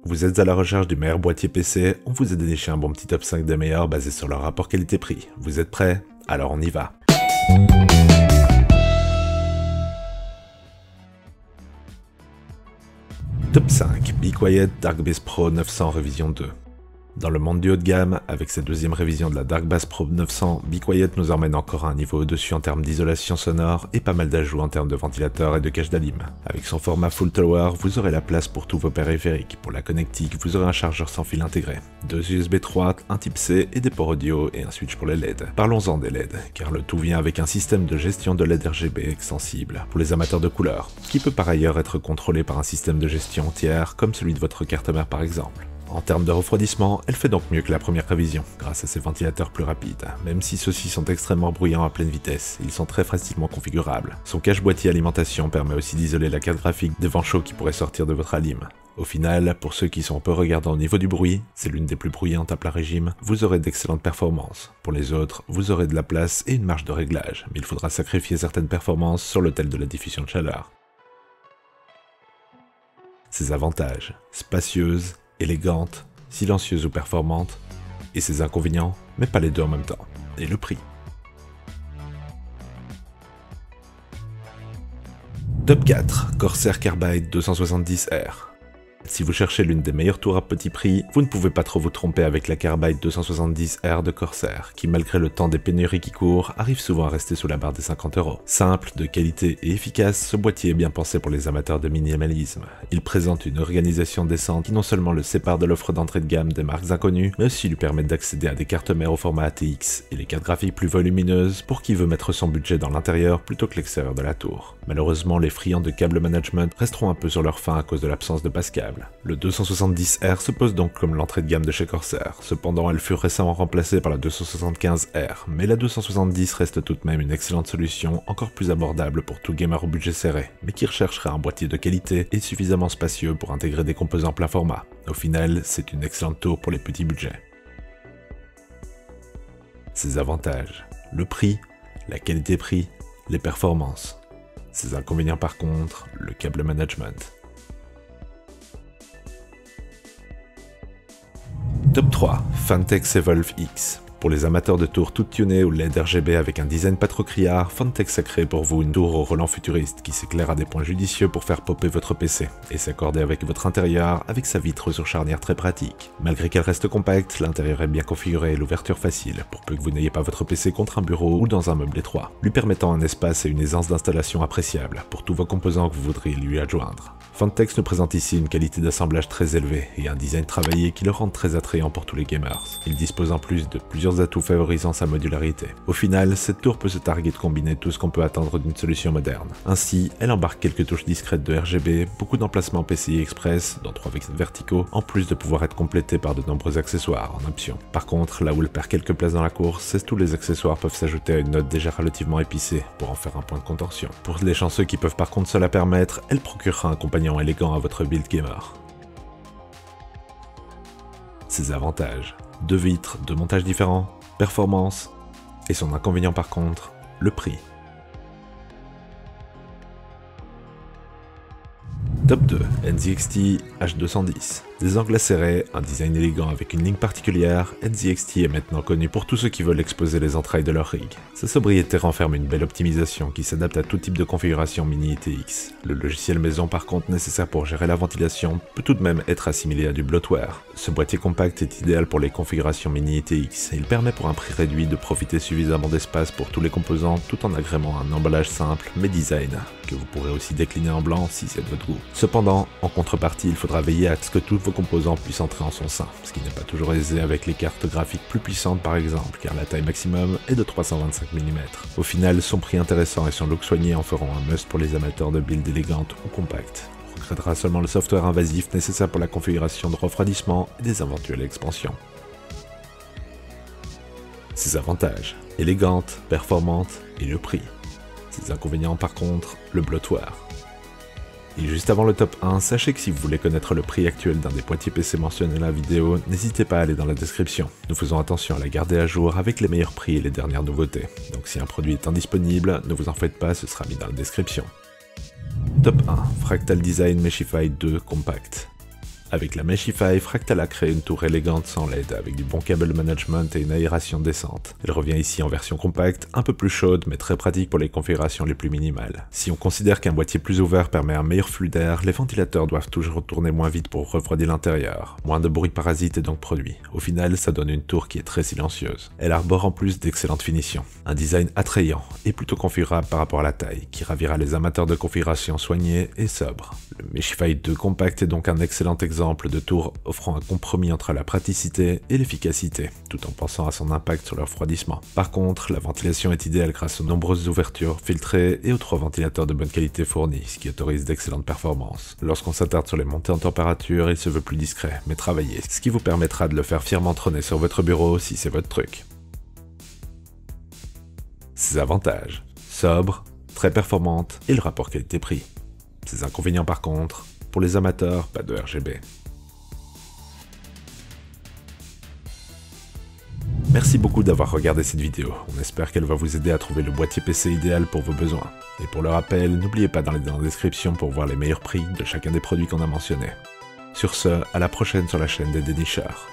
Vous êtes à la recherche du meilleur boîtier PC, on vous a déniché un bon petit top 5 des meilleurs basé sur leur rapport qualité-prix. Vous êtes prêts? Alors on y va. Top 5, Be Quiet Dark Base Pro 900 Révision 2. Dans le monde du haut de gamme, avec cette deuxième révision de la Dark Base Pro 900, Be Quiet nous emmène encore à un niveau au-dessus en termes d'isolation sonore et pas mal d'ajouts en termes de ventilateur et de cache d'alim. Avec son format Full Tower, vous aurez la place pour tous vos périphériques. Pour la connectique, vous aurez un chargeur sans fil intégré, 2 USB 3, un type C et des ports audio et un switch pour les LED. Parlons-en des LED, car le tout vient avec un système de gestion de LED RGB extensible pour les amateurs de couleurs, qui peut par ailleurs être contrôlé par un système de gestion tiers comme celui de votre carte mère par exemple. En termes de refroidissement, elle fait donc mieux que la première révision, grâce à ses ventilateurs plus rapides. Même si ceux-ci sont extrêmement bruyants à pleine vitesse, ils sont très facilement configurables. Son cache boîtier alimentation permet aussi d'isoler la carte graphique des vents chauds qui pourraient sortir de votre alim. Au final, pour ceux qui sont un peu regardants au niveau du bruit, c'est l'une des plus bruyantes à plein régime, vous aurez d'excellentes performances. Pour les autres, vous aurez de la place et une marge de réglage, mais il faudra sacrifier certaines performances sur l'autel de la diffusion de chaleur. Ses avantages: spacieuse, élégante, silencieuse ou performante, et ses inconvénients, mais pas les deux en même temps. Et le prix. Top 4, Corsair Carbide 270R. Si vous cherchez l'une des meilleures tours à petit prix, vous ne pouvez pas trop vous tromper avec la Carbide 270R de Corsair, qui malgré le temps des pénuries qui courent, arrive souvent à rester sous la barre des 50 €. Simple, de qualité et efficace, ce boîtier est bien pensé pour les amateurs de minimalisme. Il présente une organisation décente qui non seulement le sépare de l'offre d'entrée de gamme des marques inconnues, mais aussi lui permet d'accéder à des cartes mères au format ATX et les cartes graphiques plus volumineuses pour qui veut mettre son budget dans l'intérieur plutôt que l'extérieur de la tour. Malheureusement, les friands de câble management resteront un peu sur leur faim à cause de l'absence de Pascal. Le 270R se pose donc comme l'entrée de gamme de chez Corsair, cependant elle fut récemment remplacée par la 275R, mais la 270 reste tout de même une excellente solution, encore plus abordable pour tout gamer au budget serré, mais qui rechercherait un boîtier de qualité et suffisamment spacieux pour intégrer des composants plein format. Au final, c'est une excellente tour pour les petits budgets. Ses avantages: le prix, la qualité-prix, les performances. Ses inconvénients par contre, le câble management. Top 3, Phanteks Evolve X. Pour les amateurs de tours toutes tunées ou LED RGB avec un design pas trop criard, Phanteks a créé pour vous une tour au relent futuriste qui s'éclaire à des points judicieux pour faire popper votre PC et s'accorder avec votre intérieur avec sa vitre sur charnière très pratique. Malgré qu'elle reste compacte, l'intérieur est bien configuré et l'ouverture facile pour peu que vous n'ayez pas votre PC contre un bureau ou dans un meuble étroit, lui permettant un espace et une aisance d'installation appréciable pour tous vos composants que vous voudriez lui adjoindre. Phanteks nous présente ici une qualité d'assemblage très élevée et un design travaillé qui le rend très attrayant pour tous les gamers. Il dispose en plus de plusieurs atouts favorisant sa modularité. Au final, cette tour peut se targuer de combiner tout ce qu'on peut attendre d'une solution moderne. Ainsi, elle embarque quelques touches discrètes de RGB, beaucoup d'emplacements PCI Express, dont 3 verticaux, en plus de pouvoir être complétés par de nombreux accessoires en option. Par contre, là où elle perd quelques places dans la course, c'est que tous les accessoires peuvent s'ajouter à une note déjà relativement épicée pour en faire un point de contention. Pour les chanceux qui peuvent par contre se la permettre, elle procurera un compagnon élégant à votre build gamer. Ses avantages: 2 vitres, 2 montages différents, performance, et son inconvénient par contre, le prix. Top 2, NZXT H210. Des angles serrés, un design élégant avec une ligne particulière, NZXT est maintenant connu pour tous ceux qui veulent exposer les entrailles de leur rig. Sa sobriété renferme une belle optimisation qui s'adapte à tout type de configuration mini ETX. Le logiciel maison par contre nécessaire pour gérer la ventilation peut tout de même être assimilé à du bloatware. Ce boîtier compact est idéal pour les configurations mini ETX et il permet pour un prix réduit de profiter suffisamment d'espace pour tous les composants tout en agrément un emballage simple mais design, que vous pourrez aussi décliner en blanc si c'est de votre goût. Cependant, en contrepartie, il faudra veiller à ce que tous vos composants puissent entrer en son sein, ce qui n'est pas toujours aisé avec les cartes graphiques plus puissantes par exemple, car la taille maximum est de 325 mm. Au final, son prix intéressant et son look soigné en feront un must pour les amateurs de build élégante ou compacte. On regrettera seulement le software invasif nécessaire pour la configuration de refroidissement et des éventuelles expansions. Ses avantages: élégante, performante et le prix. Ses inconvénients par contre, le bloatware. Et juste avant le top 1, sachez que si vous voulez connaître le prix actuel d'un des boîtiers PC mentionnés dans la vidéo, n'hésitez pas à aller dans la description. Nous faisons attention à la garder à jour avec les meilleurs prix et les dernières nouveautés. Donc si un produit est indisponible, ne vous en faites pas, ce sera mis dans la description. Top 1, Fractal Design Meshify 2 Compact. Avec la Meshify, Fractal a créé une tour élégante sans LED, avec du bon cable management et une aération décente. Elle revient ici en version compacte, un peu plus chaude, mais très pratique pour les configurations les plus minimales. Si on considère qu'un boîtier plus ouvert permet un meilleur flux d'air, les ventilateurs doivent toujours tourner moins vite pour refroidir l'intérieur. Moins de bruit parasite est donc produit. Au final, ça donne une tour qui est très silencieuse. Elle arbore en plus d'excellentes finitions. Un design attrayant et plutôt configurable par rapport à la taille, qui ravira les amateurs de configuration soignée et sobre. Le Meshify 2 Compact est donc un excellent exemple de tour offrant un compromis entre la praticité et l'efficacité, tout en pensant à son impact sur le refroidissement. Par contre, la ventilation est idéale grâce aux nombreuses ouvertures filtrées et aux 3 ventilateurs de bonne qualité fournis, ce qui autorise d'excellentes performances. Lorsqu'on s'attarde sur les montées en température, il se veut plus discret, mais travaillé, ce qui vous permettra de le faire fièrement trôner sur votre bureau si c'est votre truc. Ses avantages: sobre, très performante et le rapport qualité-prix. Ses inconvénients par contre: pour les amateurs, pas de RGB. Merci beaucoup d'avoir regardé cette vidéo, on espère qu'elle va vous aider à trouver le boîtier PC idéal pour vos besoins. Et pour le rappel, n'oubliez pas d'aller dans la description pour voir les meilleurs prix de chacun des produits qu'on a mentionnés. Sur ce, à la prochaine sur la chaîne des dénicheurs.